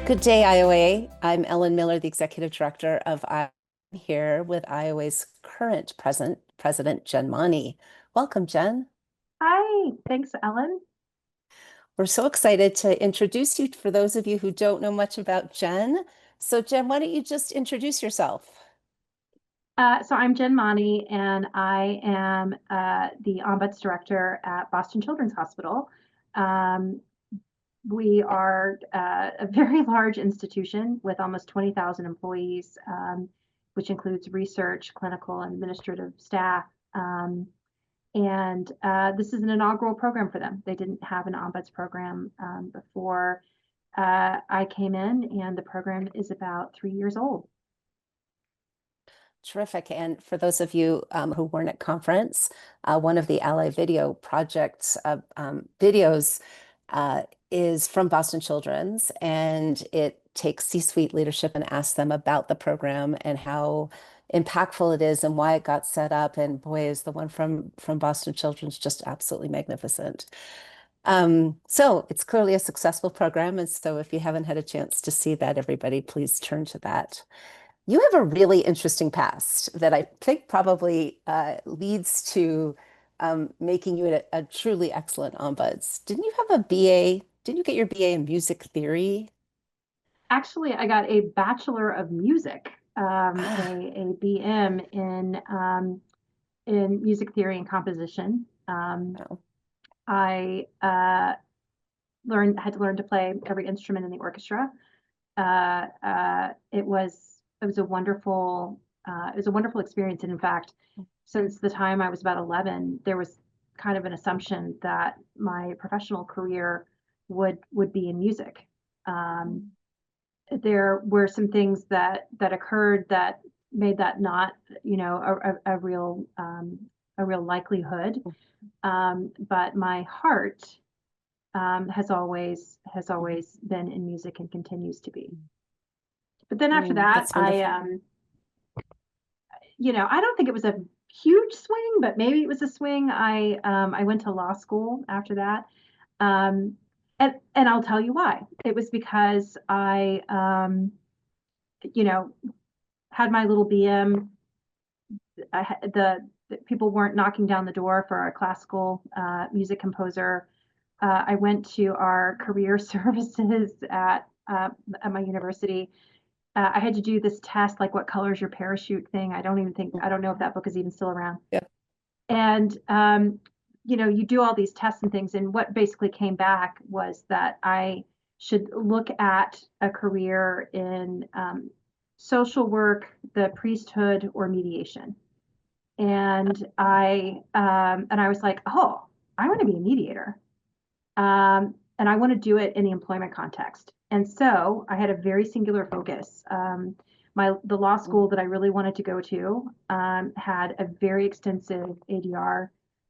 Good day, IOA. I'm Ellen Miller, the Executive Director of IOA, here with IOA's current president, Jen Mani. Welcome, Jen. Hi, thanks, Ellen. We're so excited to introduce you for those of you who don't know much about Jen. So, Jen, why don't you just introduce yourself? So I'm Jen Mani, and I am the Ombuds Director at Boston Children's Hospital. Um, we are a very large institution with almost 20,000 employees, which includes research, clinical, and administrative staff. And this is an inaugural program for them. They didn't have an ombuds program before I came in, and the program is about 3 years old. Terrific. And for those of you who weren't at conference, one of the Ally Video projects videos is from Boston Children's, and it takes C-suite leadership and asks them about the program and how impactful it is and why it got set up. And boy, is the one from Boston Children's just absolutely magnificent. So it's clearly a successful program. And so if you haven't had a chance to see that, everybody, please turn to that. You have a really interesting past that I think probably leads to making you a truly excellent ombuds. Didn't you have a BA? Didn't you get your BA in music theory? Actually, I got a Bachelor of Music, Ah, a BM in music theory and composition. wow. I had to learn to play every instrument in the orchestra. It was a wonderful experience. And in fact, since the time I was about 11, there was kind of an assumption that my professional career would be in music. Um, there were some things that occurred that made that not, a real likelihood. But my heart has always been in music and continues to be. But then after that, That's wonderful. I don't think it was a huge swing, but maybe it was a swing. I went to law school after that. Um, and I'll tell you why. It was because I, you know, had my little BM. The people weren't knocking down the door for a classical music composer. I went to our career services at my university. I had to do this test, like what color is your parachute thing. I don't know if that book is even still around. Yeah. And you do all these tests and things, and what basically came back was that I should look at a career in social work, the priesthood, or mediation. And I was like, oh, I want to be a mediator. And I want to do it in the employment context. And so I had a very singular focus. The law school that I really wanted to go to had a very extensive ADR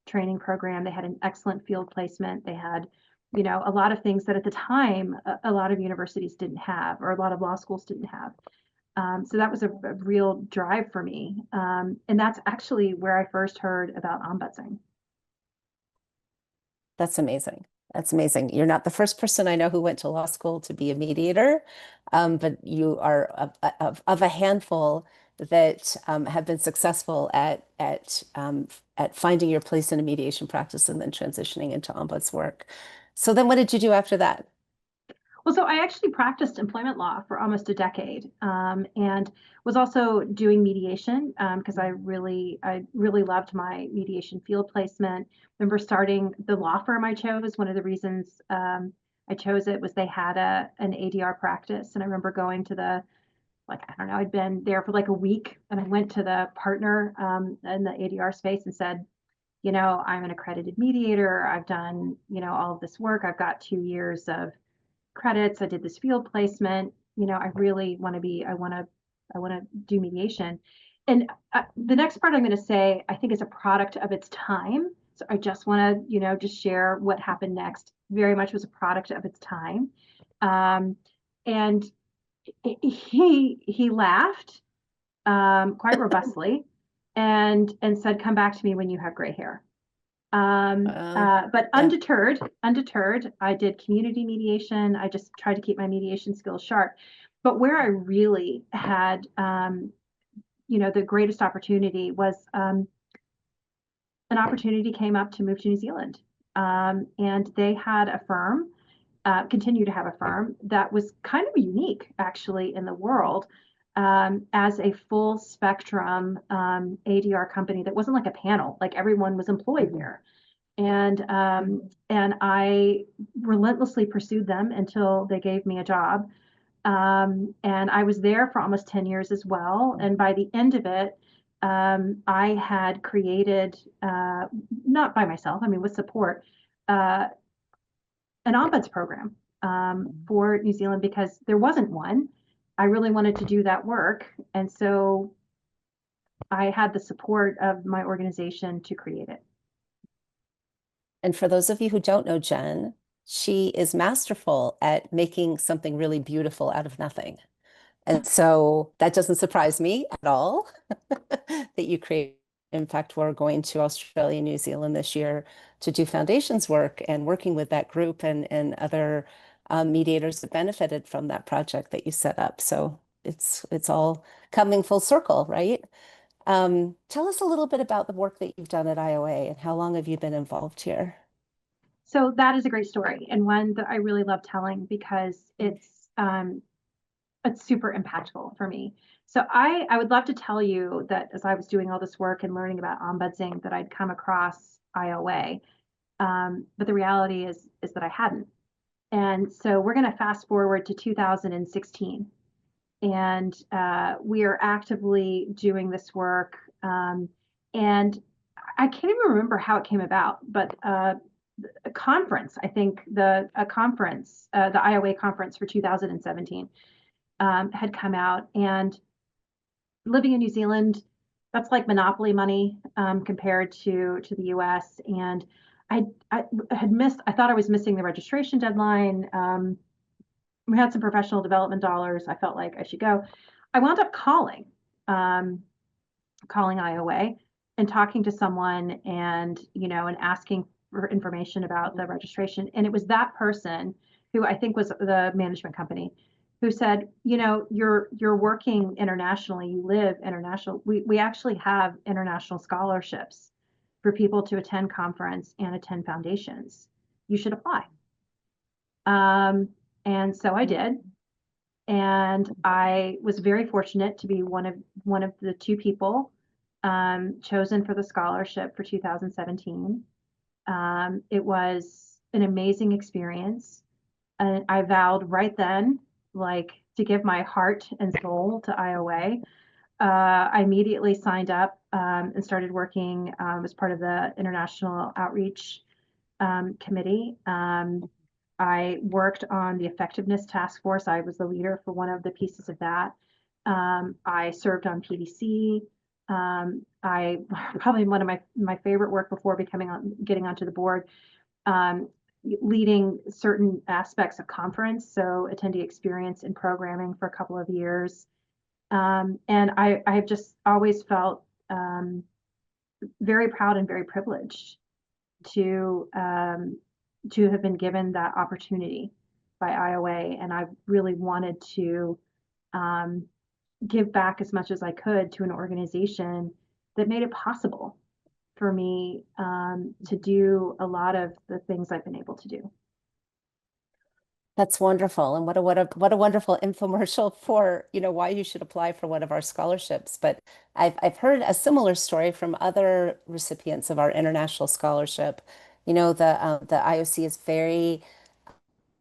training program. They had an excellent field placement. They had, a lot of things that at the time a lot of universities didn't have, or a lot of law schools didn't have. So that was a real drive for me. And that's actually where I first heard about ombudsing. That's amazing. That's amazing. You're not the first person I know who went to law school to be a mediator, but you are of a handful that have been successful at finding your place in a mediation practice and then transitioning into ombuds work. So then, what did you do after that? Well, so I actually practiced employment law for almost a decade, and was also doing mediation because I really loved my mediation field placement. Remember starting the law firm I chose. One of the reasons I chose it was they had an ADR practice, and I remember going to I don't know, I'd been there for like a week, and I went to the partner in the ADR space and said, I'm an accredited mediator. I've done, all of this work. I've got 2 years of credits. I did this field placement. I really want to I want to do mediation. And the next part I'm going to say, I think is a product of its time. So I just want to, just share what happened next. Very much was a product of its time. And he laughed quite robustly and said, "Come back to me when you have gray hair." But Yeah. undeterred, I did community mediation. I just tried to keep my mediation skills sharp. But where I really had, the greatest opportunity was an opportunity came up to move to New Zealand. And they had a firm, continue to have a firm that was kind of unique actually in the world, as a full spectrum ADR company that wasn't like a panel, like everyone was employed there. And I relentlessly pursued them until they gave me a job. And I was there for almost 10 years as well. And by the end of it, I had created, not by myself, I mean, with support, uh, an ombuds program for New Zealand because there wasn't one. I really wanted to do that work. And so I had the support of my organization to create it. And for those of you who don't know Jen, she is masterful at making something really beautiful out of nothing. And so that doesn't surprise me at all that you create. In fact, we're going to Australia and New Zealand this year to do foundations work and working with that group and other mediators that benefited from that project that you set up. So it's all coming full circle, right? Tell us a little bit about the work that you've done at IOA and how long have you been involved here? So that is a great story and one that I really love telling because it's super impactful for me. So I would love to tell you that as I was doing all this work and learning about ombudsing that I'd come across IOA. But the reality is that I hadn't. And so we're going to fast forward to 2016. And we are actively doing this work. And I can't even remember how it came about, but a conference, I think a conference, the IOA conference for 2017, had come out. And living in New Zealand, that's like monopoly money compared to the US. And I had missed, I thought I was missing the registration deadline. We had some professional development dollars. I felt like I should go. I wound up um, calling IOA and talking to someone and asking for information about the registration. And it was that person who I think was the management company who said, you're working internationally, you live international. We actually have international scholarships for people to attend conference and attend foundations. You should apply. Um, and so I did. And I was very fortunate to be one of the two people chosen for the scholarship for 2017. It was an amazing experience, and I vowed right then, like, to give my heart and soul to IOA. I immediately signed up and started working as part of the International Outreach Committee. I worked on the effectiveness task force. I was the leader for one of the pieces of that. I served on PDC. I probably one of my favorite work before getting onto the board, um, leading certain aspects of conference, so attendee experience and programming for a couple of years. And I've just always felt very proud and very privileged to um, to have been given that opportunity by IOA, and I really wanted to um, give back as much as I could to an organization that made it possible for me to do a lot of the things I've been able to do. That's wonderful. And what a wonderful infomercial for, why you should apply for one of our scholarships. But I've heard a similar story from other recipients of our international scholarship. The IOC is very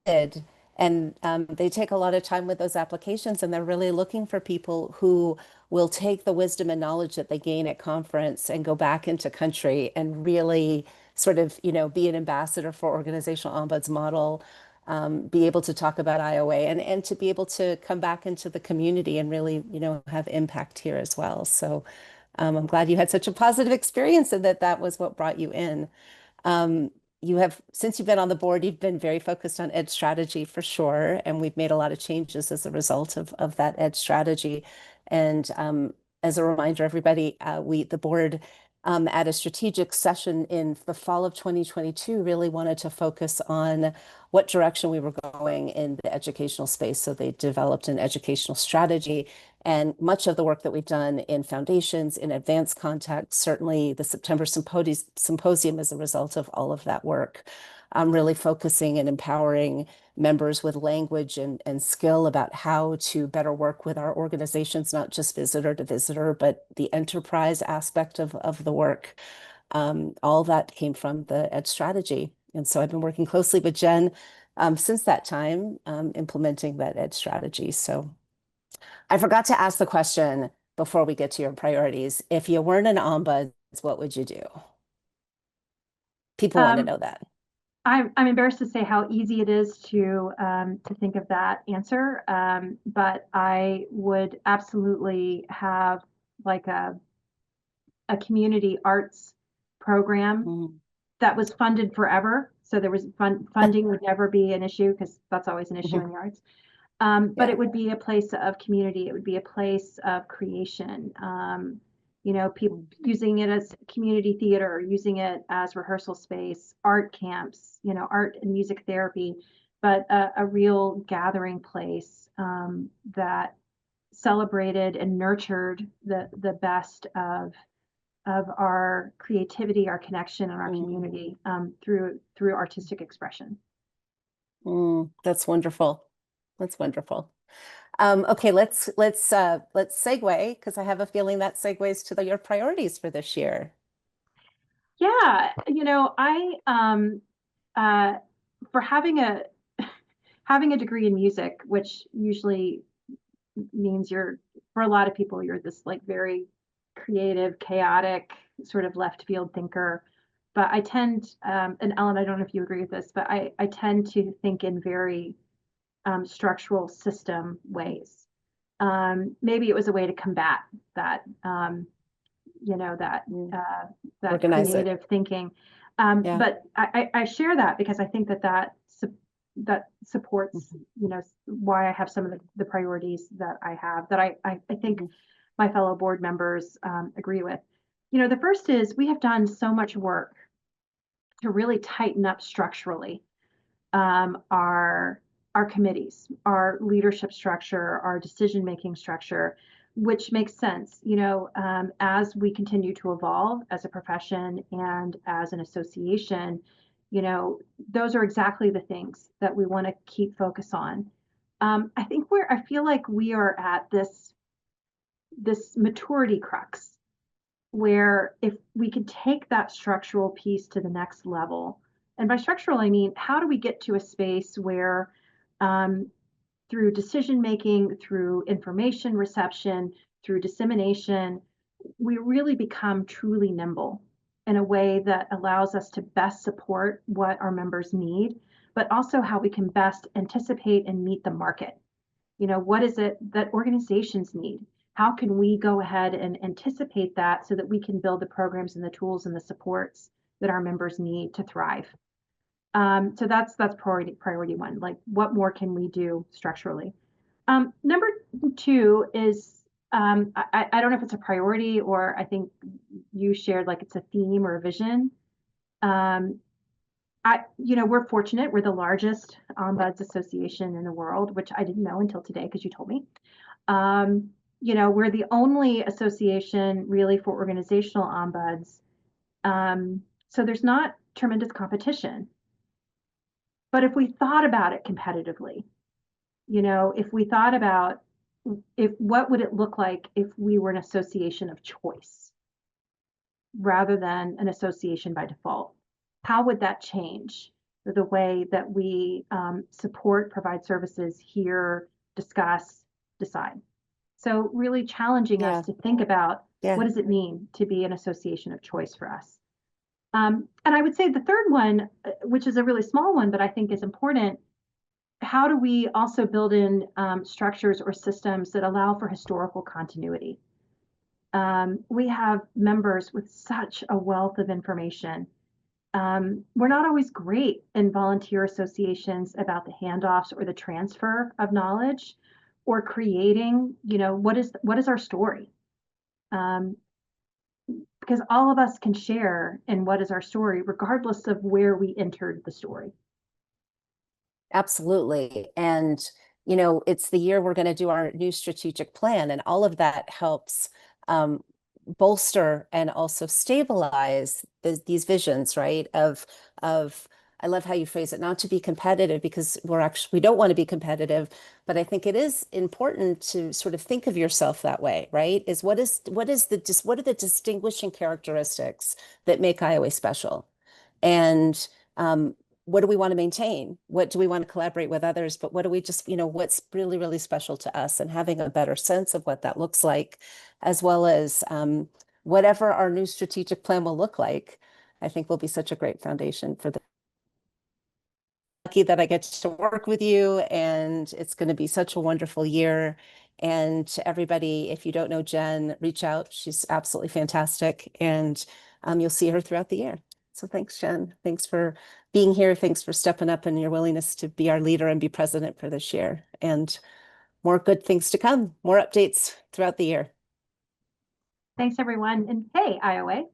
good, and they take a lot of time with those applications, and they're really looking for people who will take the wisdom and knowledge that they gain at conference and go back into country and really sort of, be an ambassador for organizational ombuds model, be able to talk about IOA and to be able to come back into the community and really, have impact here as well. So I'm glad you had such a positive experience and that was what brought you in. Um, since you've been on the board, you've been very focused on ed strategy for sure, and we've made a lot of changes as a result of that ed strategy. And as a reminder, everybody, the board at a strategic session in the fall of 2022, really wanted to focus on what direction we were going in the educational space. So they developed an educational strategy. And much of the work that we've done in foundations, in advanced contact, certainly the September symposium is a result of all of that work. Really focusing and empowering members with language and skill about how to better work with our organizations, not just visitor to visitor, but the enterprise aspect of the work. All that came from the Ed strategy. And so I've been working closely with Jen since that time, implementing that Ed strategy. So I forgot to ask the question before we get to your priorities. If you weren't an ombuds, what would you do? People want to Um, know that. I'm embarrassed to say how easy it is to think of that answer, but I would absolutely have like a community arts program Mm. that was funded forever. So there was funding would never be an issue because that's always an issue in Mhm. the arts. But Yeah. it would be a place of community. It would be a place of creation. People Mm. using it as community theater, using it as rehearsal space, art camps, art and music therapy, but a real gathering place that celebrated and nurtured the best of our creativity, our connection, and our Mm. community through artistic expression. That's wonderful. That's wonderful. Okay, let's segue because I have a feeling that segues to your priorities for this year. Yeah, I uh, for having a degree in music, which usually means for a lot of people, you're this like very creative, chaotic, sort of left field thinker. But I tend, and Ellen, I don't know if you agree with this, but I tend to think in very structural system ways. Maybe it was a way to combat that, you know, that Mm. uh, that Organize it. creative thinking. Yeah. But I share that because I think that supports, Mhm. why I have some of the priorities that I have that I think Mhm. my fellow board members agree with. The first is we have done so much work to really tighten up structurally our committees, our leadership structure, our decision making structure, which makes sense. As we continue to evolve as a profession and as an association, those are exactly the things that we want to keep focus on. I feel like we are at this maturity crux where if we could take that structural piece to the next level, and by structural, I mean, how do we get to a space where um, through decision making, through information reception, through dissemination, we really become truly nimble in a way that allows us to best support what our members need, but also how we can best anticipate and meet the market. What is it that organizations need? How can we go ahead and anticipate that so that we can build the programs and the tools and the supports that our members need to thrive? So that's priority one. Like, what more can we do structurally? Number two is I don't know if it's a priority or I think you shared like it's a theme or a vision. Um, we're fortunate. We're the largest ombuds association in the world, which I didn't know until today because you told me. We're the only association really for organizational ombuds. So there's not tremendous competition. But if we thought about it competitively, if we thought about if what would it look like if we were an association of choice rather than an association by default, how would that change the way that we support, provide services, hear, discuss, decide? So really challenging us Yeah. to think about what Yeah. does it mean to be an association of choice for us. And I would say the third one, which is a really small one, but I think is important, how do we also build in structures or systems that allow for historical continuity? We have members with such a wealth of information. We're not always great in volunteer associations about the handoffs or the transfer of knowledge or creating, what is our story? Um, because all of us can share in what is our story, regardless of where we entered the story. Absolutely. And, you know, it's the year we're going to do our new strategic plan, and all of that helps um, bolster and also stabilize these visions, right? Of, I love how you phrase it, not to be competitive, because we don't want to be competitive, but I think it is important to sort of think of yourself that way, right? What are the distinguishing characteristics that make IOA special? And what do we want to maintain? What do we want to collaborate with others? But what do we just, what's really, really special to us, and having a better sense of what that looks like, as well as whatever our new strategic plan will look like, I think will be such a great foundation for the lucky that I get to work with you, and it's going to be such a wonderful year. And to everybody, if you don't know Jen, reach out. She's absolutely fantastic, and you'll see her throughout the year. So thanks, Jen. Thanks for being here. Thanks for stepping up and your willingness to be our leader and be president for this year. And more good things to come, more updates throughout the year. Thanks, everyone. And hey, IOA.